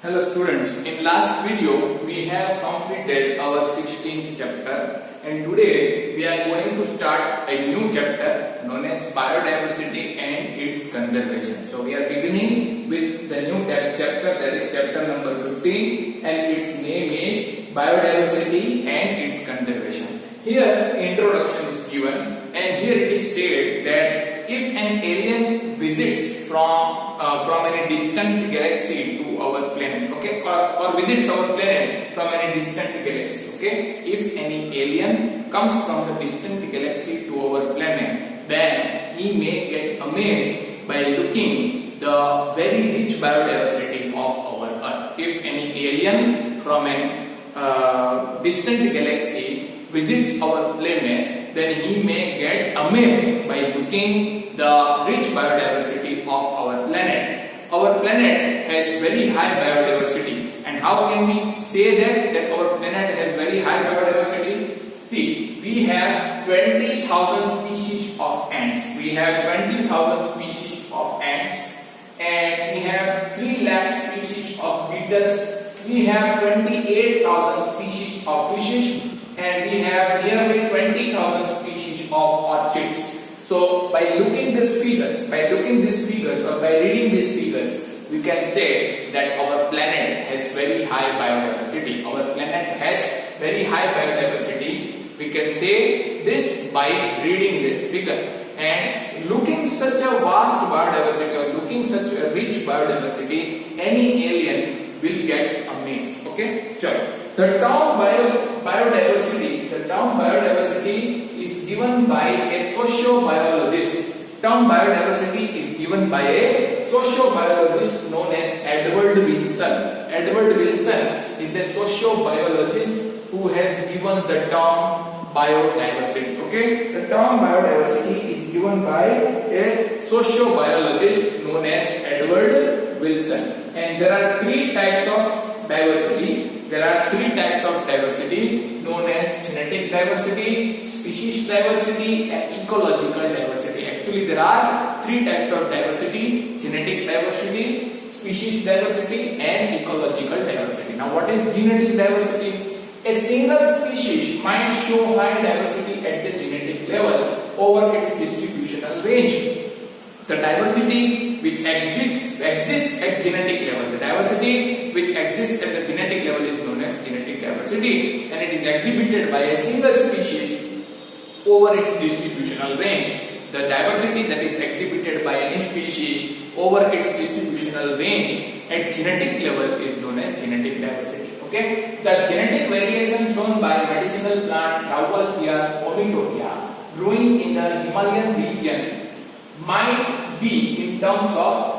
Hello students, in last video we have completed our 16th chapter and today we are going to start a new chapter known as biodiversity and its conservation. So we are beginning with the new chapter, that is chapter number 15, and its name is biodiversity and its conservation. Here introduction is given and here it is said that if an alien visits from any distant galaxy to our planet, okay, or visits our planet from any distant galaxy, okay, if any alien comes from the distant galaxy to our planet, then he may get amazed by looking the very rich biodiversity of our Earth. If any alien from a distant galaxy visits our planet, then he may get amazed by looking the rich biodiversity of our planet. Our planet has very high biodiversity, and how can we say that our planet has very high biodiversity? See, we have 20,000 species of ants. We have 20,000 species of ants, and we have 3 lakh species of beetles. We have 28,000 species of fishes, and we have nearly 20,000 species of orchids. So by looking these figures, or by reading these figures, we can say that our planet has very high biodiversity. Our planet has very high biodiversity. We can say this by reading this figure. And looking such a vast biodiversity, or looking such a rich biodiversity, any alien will get amazed. Okay? The term biodiversity is given by a sociobiologist. Term biodiversity is given by a sociobiologist known as Edward Wilson. Edward Wilson is a sociobiologist who has given the term biodiversity. Okay, the term biodiversity is given by a sociobiologist known as Edward Wilson. And there are 3 types of diversity. There are 3 types of diversity known as genetic diversity, species diversity, and ecological diversity. Actually, there are 3 types of diversity: genetic diversity, species diversity, and ecological diversity. Now, what is genetic diversity? A single species might show high diversity at the genetic level over its distributional range. The diversity which exists at genetic level. The diversity which exists at the genetic level is known as genetic diversity, and it is exhibited by a single species over its distributional range. The diversity that is exhibited by any species over its distributional range at genetic level is known as genetic diversity. Okay? The genetic variation shown by medicinal plant Rauwolfia vomitoria growing in the Himalayan region might be in terms of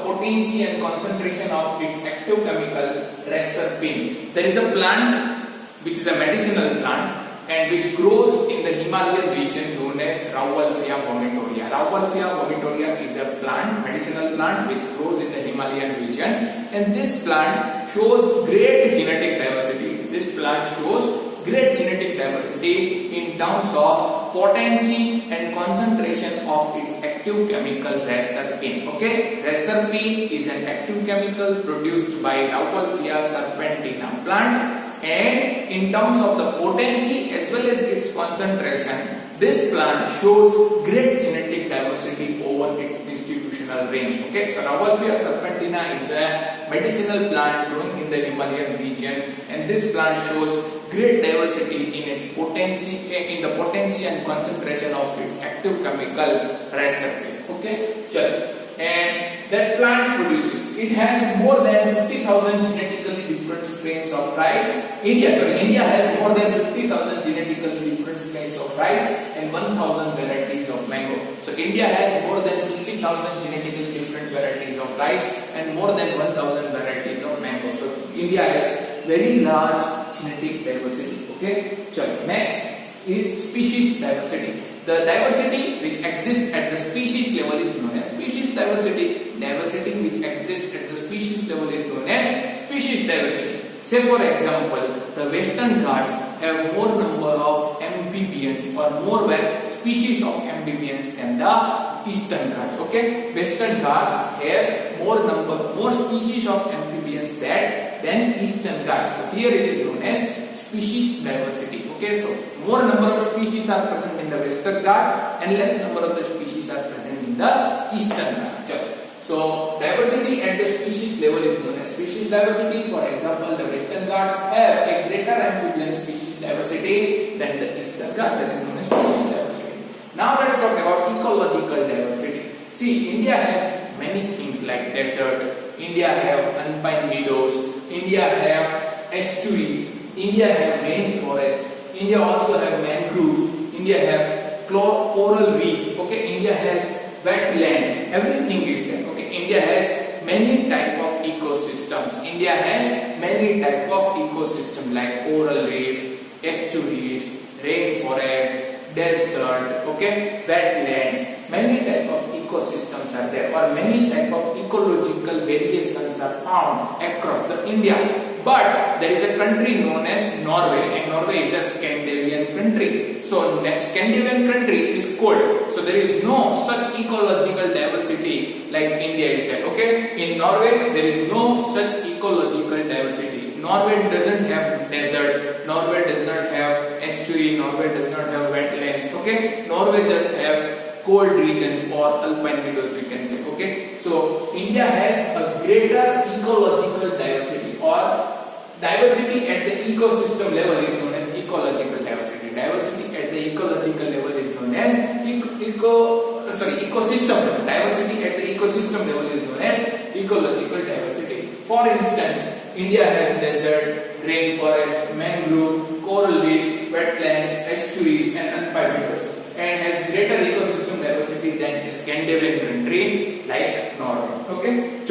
potency and concentration of its active chemical reserpine. There is a plant which is a medicinal plant and which grows in the Himalayan region known as Rauwolfia vomitoria. Rauwolfia vomitoria is a plant, medicinal plant, which grows in the Himalayan region, and this plant shows great genetic diversity. This plant shows great genetic diversity in terms of potency and concentration of its active chemical reserpine. Okay, reserpine is an active chemical produced by Rauwolfia serpentina plant, and in terms of the potency as well as its concentration, this plant shows great genetic diversity over its distributional range. Okay, so Rauwolfia serpentina is a medicinal plant growing in the Himalayan region, and this plant shows great diversity in its potency, and concentration of its active chemical reserpine. Okay, and that plant produces. It has more than 50,000 genetically different strains of rice. India has more than 50,000 genetically different strains of rice and 1,000 varieties of mango. So India has more than 50,000 genetically different varieties of rice and more than 1,000 varieties of mango. So India has very large genetic diversity. Okay. Next is species diversity. The diversity which exists at the species level is known as species diversity. Diversity which exists at the species level is known as species diversity. Say for example, the Western Ghats have more number of amphibians or more species of amphibians than the Eastern Ghats. Okay, Western Ghats have more species of amphibians than Eastern Ghats. So here it is known as species diversity. Okay, so more number of species are present in the Western Ghats and less number of the species are present in the Eastern Ghats. So diversity at the species level is known as species diversity. For example, the Western Ghats have a greater amphibian species diversity than the Eastern Ghats, that is known as species diversity. Now let's talk about ecological diversity. See, India has many things like desert, India have alpine meadows, India have estuaries, India have rainforest, India also have mangroves, India have coral reef, okay, India has wetland, everything is there. India has many type of ecosystems. India has many type of ecosystem like coral reef, estuaries, rainforest, desert, okay, wetlands. Many type of ecosystems are there, or many type of ecological variations are found across the India. But there is a country known as Norway, and Norway is a Scandinavian country. So Scandinavian country is cold, so there is no such ecological diversity like India is there. Okay, in Norway there is no such ecological diversity. Norway doesn't have desert, Norway does not have estuary, Norway does not have wetlands. Okay, Norway just have cold regions or alpine meadows, we can say. Okay, so India has a greater ecological diversity, or diversity at the ecosystem level is known as ecological diversity. Diversity at the ecological level is known as ecosystem level. Diversity at the ecosystem level is known as ecological diversity. For instance, India has desert, rainforest, mangrove, coral reef, wetlands, estuaries, and alpine meadows, and has greater ecosystem diversity than a Scandinavian country like Norway. Okay,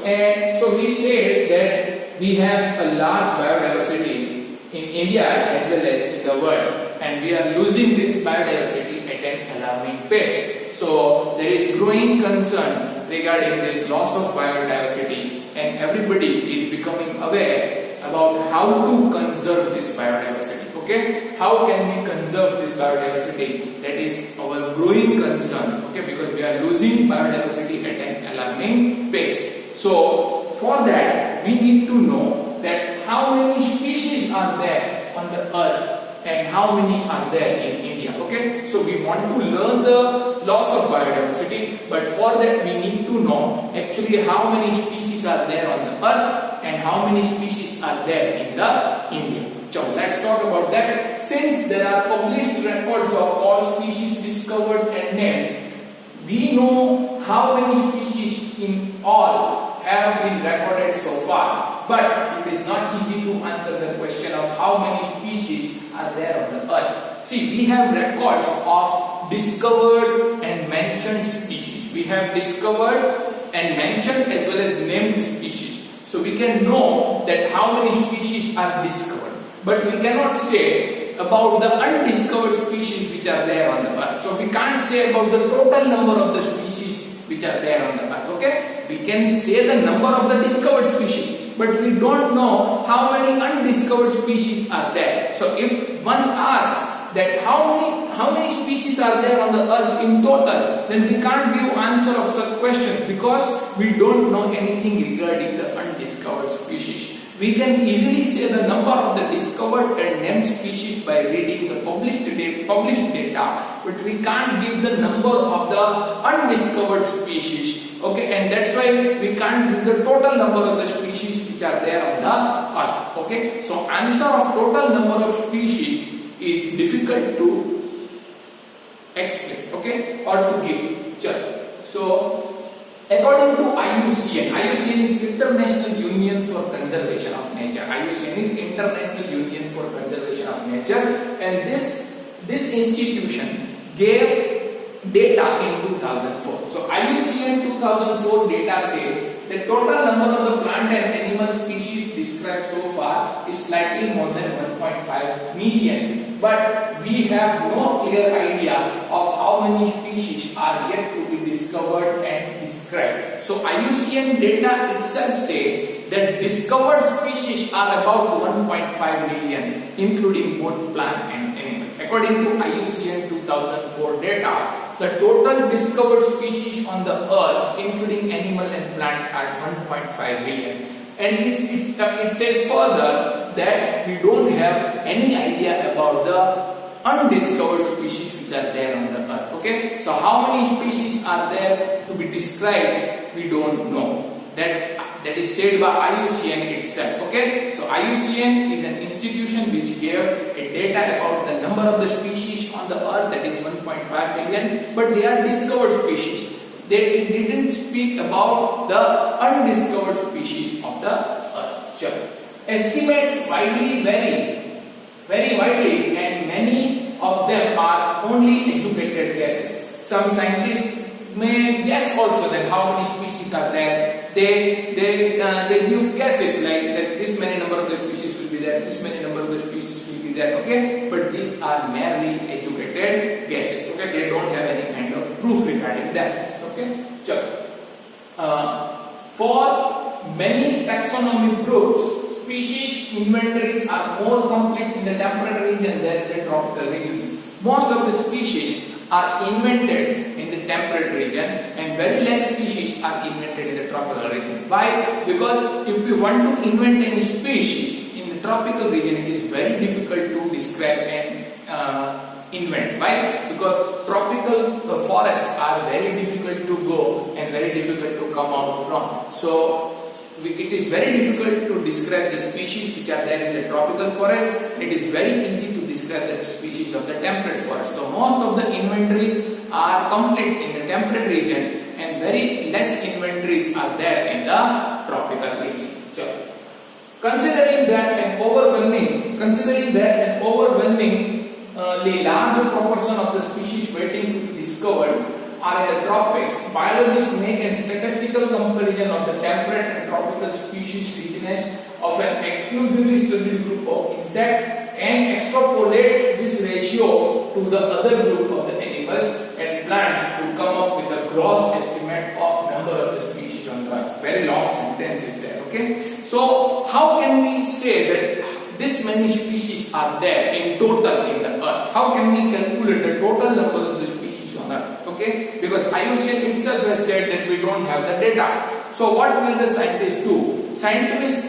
and so we say that we have a large biodiversity in India as well as in the world, and we are losing this biodiversity at an alarming pace. So there is growing concern regarding this loss of biodiversity, and everybody is becoming aware about how to conserve this biodiversity. Okay, how can we conserve this biodiversity? That is our growing concern. Okay, because we are losing biodiversity at an alarming pace. So for that, we need to know that how many species are there on the earth and how many are there in India. Okay, so we want to learn the loss of biodiversity, but for that we need to know actually how many species are there on the earth and how many species are there in the India. So let's talk about that. Since there are published records of all species discovered and named, we know how many species in all have been recorded so far, but it is not easy to answer the question of how many species are there on the earth. See, we have records of discovered and mentioned species. We have discovered and mentioned as well as named species. So we can know that how many species are discovered, but we cannot say about the undiscovered species which are there on the earth. So we can't say about the total number of the species which are there on the earth. Okay, we can say the number of the discovered species, but we don't know how many undiscovered species are there. So if one asks that how many species are there on the earth in total, then we can't give answer of such questions because we don't know anything regarding the undiscovered species. We can easily say the number of the discovered and named species by reading the published data, but we can't give the number of the undiscovered species. Okay, and that's why we can't give the total number of the species which are there on the earth. Okay, so answer of total number of species is difficult to explain, okay, or to give. So according to IUCN, IUCN is International Union for Conservation of Nature. IUCN is International Union for Conservation of Nature, and this institution gave data in 2004. So IUCN 2004 data says the total number of the plant and animal species described so far is slightly more than 1.5 million, but we have no clear idea of how many species are yet to be discovered and described. So IUCN data itself says that discovered species are about 1.5 million, including both plant and animal. According to IUCN 2004 data, the total discovered species on the earth, including animal and plant, are 1.5 billion. And it says further that we don't have any idea about the undiscovered species which are there on the earth. Okay, so how many species are there to be described, we don't know. That is said by IUCN itself. Okay, so IUCN is an institution which gave a data about the number of the species on the earth, that is 1.5 billion, but they are discovered species. They didn't speak about the undiscovered species of the earth. Sure. Estimates widely vary, very widely, and many of them are only educated guesses. Some scientists may guess also that how many species are there. They give guesses like that this many number of the species will be there, this many number of the species will be there. Okay, but these are merely educated guesses. Okay, they don't have any kind of proof regarding that. Okay, for many taxonomic groups, species inventories are more complete in the temperate region than the tropical regions. Most of the species are invented in the temperate region and very less species are invented in the tropical region. Why? Because if we want to invent any species in the tropical region, it is very difficult to describe and invent. Why? Because tropical forests are very difficult to go and very difficult to come out from. So it is very difficult to describe the species which are there in the tropical forest. It is very easy to describe the species of the temperate forest. So most of the inventories are complete in the temperate region and very less inventories are there in the tropical region. So, considering that an overwhelmingly larger proportion of the species waiting to be discovered are in the tropics, biologists make a statistical comparison of the temperate and tropical species richness of an exclusively studied group of insects and extrapolate this ratio to the other group of the animals and plants to come up with a gross estimate of number of the species on earth. Very long sentence is there. Okay, so how can we say that this many species are there in total in the earth? How can we calculate the total number of the species on earth? Okay, because IUCN itself has said that we don't have the data. So what will the scientists do? Scientists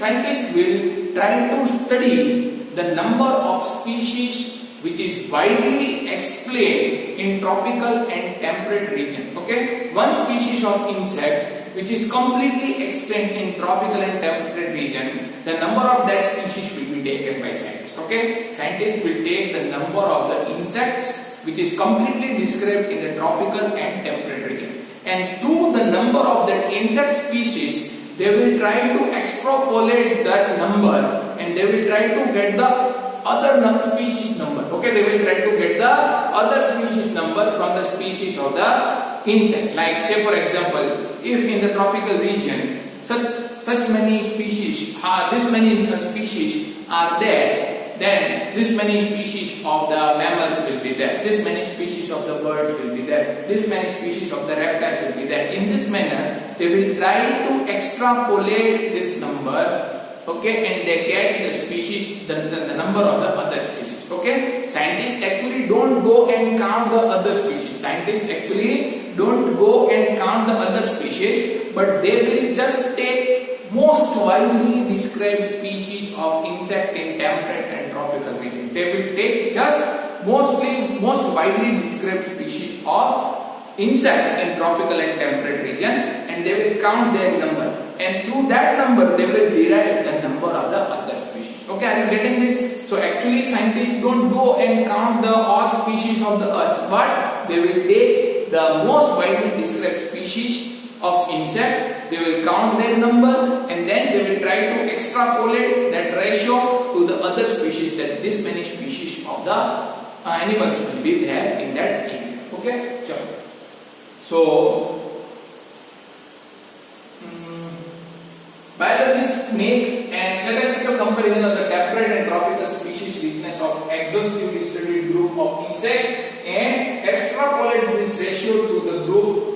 will try to study the number of species which is widely explained in tropical and temperate region. Okay, one species of insect which is completely explained in tropical and temperate region, the number of that species will be taken by scientists. Okay, scientists will take the number of the insects which is completely described in the tropical and temperate region, and through the number of that insect species they will try to extrapolate that number and they will try to get the other species number. Okay, they will try to get the other species number from the species of the insect. Like say for example, if in the tropical region such many species this many species are there, then this many species of the mammals will be there, this many species of the birds will be there, this many species of the reptiles will be there. In this manner they will try to extrapolate this number. Okay, and they get the species, the number of the other species. Okay, scientists actually don't go and count the other species. Scientists actually don't go and count the other species, but they will just take most widely described species of insect in temperate and tropical region. They will take just most widely described species of insect in tropical and temperate region and they will count their number, and through that number they will derive the number of the other species. Okay, are you getting this? So actually scientists don't go and count the all species of the earth, but they will take the most widely described species of insect, they will count their number and then they will try to extrapolate that ratio to the other species, that this many species of the animals will be there in that area. Okay, so biologists make a statistical comparison of the temperate and tropical species richness of exhaustively studied group of insects and extrapolate this ratio to the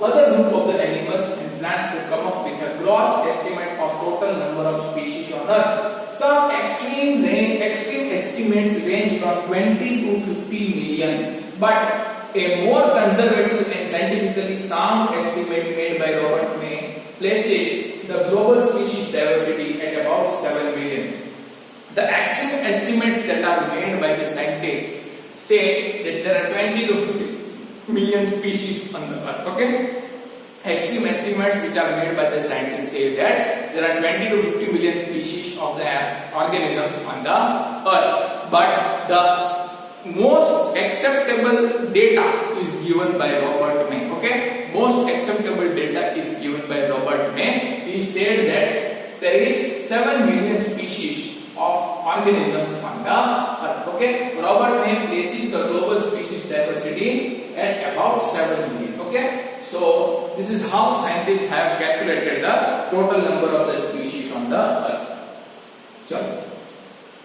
other group of the animals and plants to come up with a gross estimate of total number of species on earth. Some extreme estimates range from 20 to 50 million, but a more conservative and scientifically sound estimate made by Robert May places the global species diversity at about 7 million. The extreme estimates that are made by the scientists say that there are 20 to 50 million species on the earth. Okay? Extreme estimates which are made by the scientists say that there are 20 to 50 million species of the organisms on the earth. But the most acceptable data is given by Robert May. Okay? Most acceptable data is given by Robert May. He said that there is 7 million species of organisms on the earth. Okay? Robert May places the global species diversity at about 7 million. Okay? So this is how scientists have calculated the total number of the species on the earth. So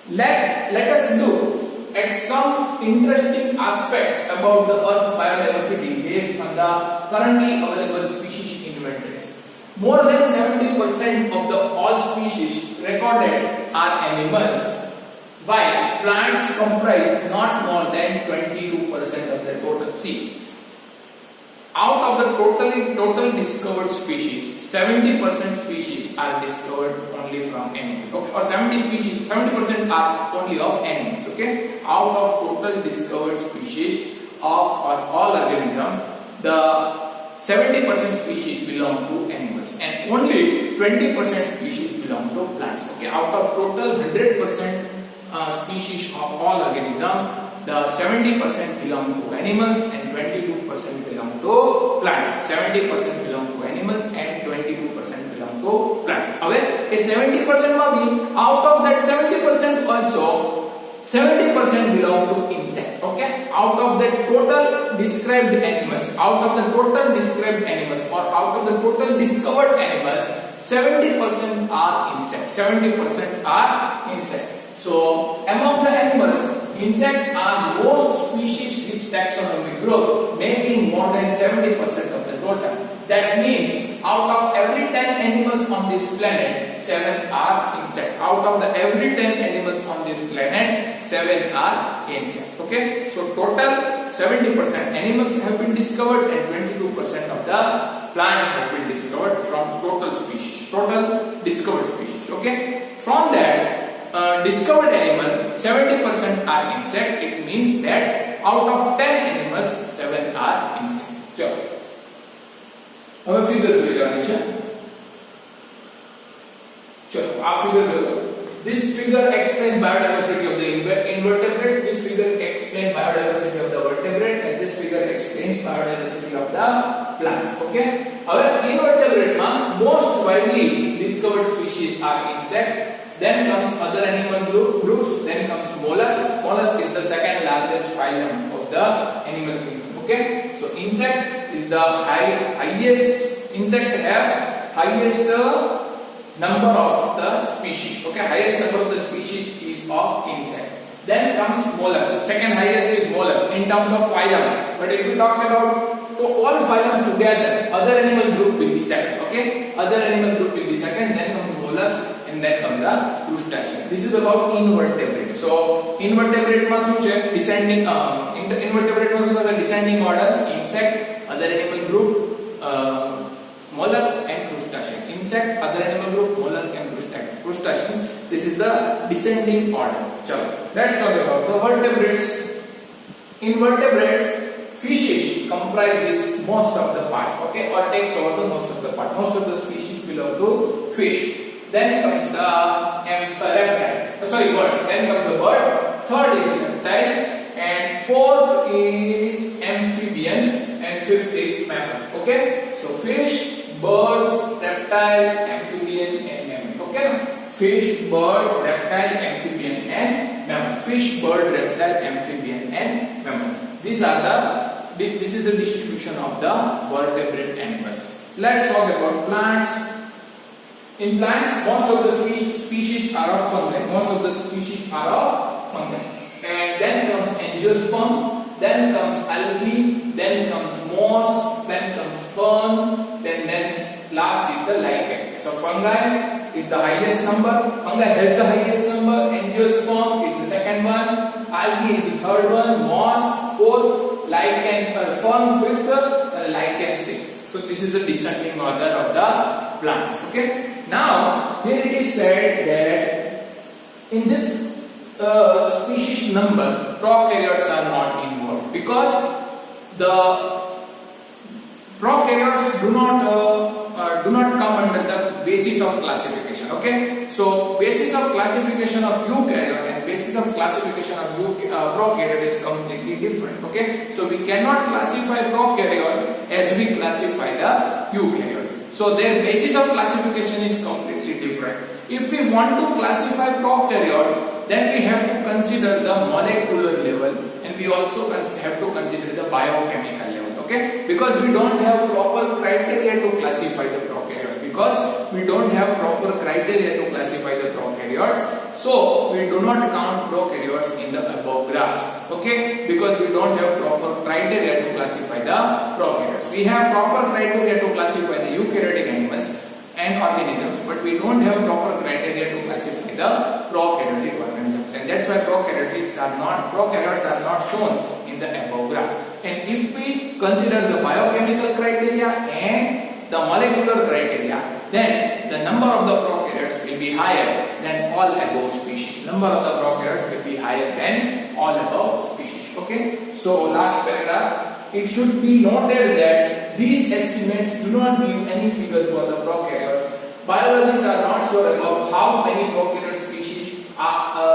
let us look at some interesting aspects about the earth's biodiversity based on the currently available species inventories. More than 70% of the all species recorded are animals, while plants comprise not more than 22% of the total. See, out of the total discovered species, 70% species are discovered only from animals. Okay? Or 70% are only of animals. Okay? Out of total discovered species of all organisms, the 70% species belong to animals and only 20% species belong to plants. Okay? Out of total 100% species of all organisms, the 70% belong to animals and 22% belong to plants. 70% belong to animals and 22% belong to plants. હવે એ 70% માં બી out of that 70% also 70% belong to insect. Okay? Out of the total described animals, or out of the total discovered animals, 70% are insects. 70% are insects. So among the animals, insects are most species-rich taxonomy group, making more than 70% of the total. That means out of every 10 animals on this planet, 7 are insects. Out of the every 10 animals on this planet, 7 are insects. Okay? So total 70% animals have been discovered and 22% of the plants have been discovered from total species. Total discovered species. Okay? From that, discovered animal 70% are insect. It means that out of 10 animals 7 are insect. So હવે figure જોઈ લેવાની છે. ચલો આ figure જોયો. This figure explains biodiversity of the invertebrates. This figure explains biodiversity of the vertebrate, and this figure explains biodiversity of the plants. Okay? હવે invertebrates માં most widely discovered species are insect. Then comes other animal groups. Then comes mollusk. Mollusk is the second largest phylum of the animal kingdom. Okay, so insect is the highest. Insect have highest number of the species. Okay, highest number of the species is of insect. Then comes mollusk. Second highest is mollusk in terms of phylum. But if you talk about all phylums together, other animal group will be second. Okay, other animal group will be second. Then comes mollusk. And then comes the crustacean. This is about invertebrate. So invertebrate માં શું છે? Descending invertebrate માં શું છે? Descending order, insect, other animal group, mollusk and crustacean. Insect, other animal group, mollusk and crustaceans. This is the descending order. चलो, let's talk about the vertebrates. Invertebrates, fishes comprises most of the part. Okay, or takes over the most of the part. Most of the species belong to fish. Then comes the reptile. Birds. Then comes the bird. Third is reptile, and fourth is amphibian, and fifth is mammal. Okay, so fish, birds, reptile, amphibian, and mammal. Okay, fish, bird, reptile, amphibian, and mammal. Fish, bird, reptile, amphibian, and mammal. This is the distribution of the vertebrate animals. Let's talk about plants. In plants, most of the species are of fungi. And then comes angiosperm, then comes algae, then comes moss, then comes fern, then last is the lichen. So fungi is the highest number. Fungi has the highest number. Angiosperm is the second one. Algae is the third one. Moss fourth. lichen, fern fifth, lichen sixth. So this is the descending order of the plants. Okay. Now here it is said that in this species number, prokaryotes are not involved because the prokaryotes do not come under the basis of classification. Okay, so basis of classification of eukaryote and basis of classification of prokaryote is completely different. Okay, so we cannot classify prokaryote as we classify the eukaryote. So their basis of classification is completely different. If we want to classify prokaryote, then we have to consider the molecular level and we also have to consider the biochemical level. Okay, because we don't have proper criteria to classify the prokaryotes. Because we don't have proper criteria to classify the prokaryotes, so we do not count prokaryotes in the above graphs. Okay, because we don't have proper criteria to classify the prokaryotes. We have proper criteria to classify the eukaryotic animals and organisms, but we don't have proper criteria to classify the prokaryotic organisms, and that's why prokaryotes are not shown in the above graph. And if we consider the biochemical criteria and the molecular criteria, then the number of the prokaryotes will be higher than all above species. Number of the prokaryotes will be higher than all above species. Okay, so last paragraph. It should be noted that these estimates do not give any figure for the prokaryotes. Biologists are not sure about how many prokaryote species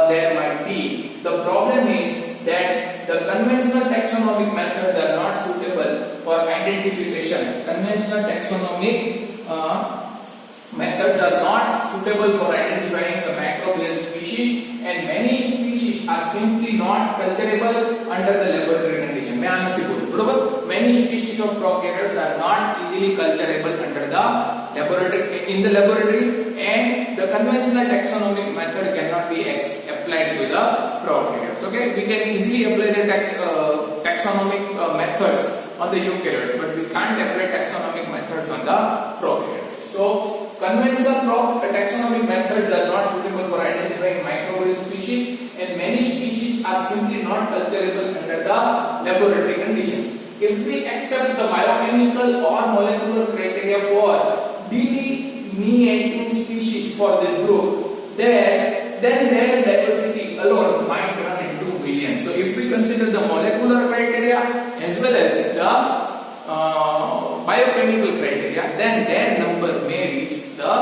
there might be. The problem is that the conventional taxonomic methods are not suitable for identification. Conventional taxonomic methods are not suitable for identifying the microbial species, and many species are simply not culturable under the laboratory condition. Many species of prokaryotes are not easily culturable under the laboratory, and the conventional taxonomic method cannot be applied to the prokaryotes. Okay, we can easily apply the taxonomic methods on the eukaryotes, but we can't apply taxonomic methods on the prokaryotes. So conventional taxonomic methods are not suitable for identifying microbial species, and many species are simply not culturable under the laboratory conditions. If we accept the biochemical or molecular criteria for delineating species for this group, then their diversity alone might run into millions. So if we consider the molecular criteria as well as the biochemical criteria, then their number may reach the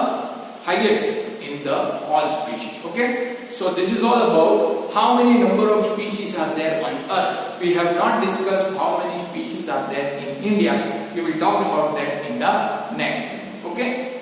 highest in the all species. Okay, so this is all about how many number of species are there on Earth. We have not discussed how many species are there in India. We will talk about that in the next video. Okay.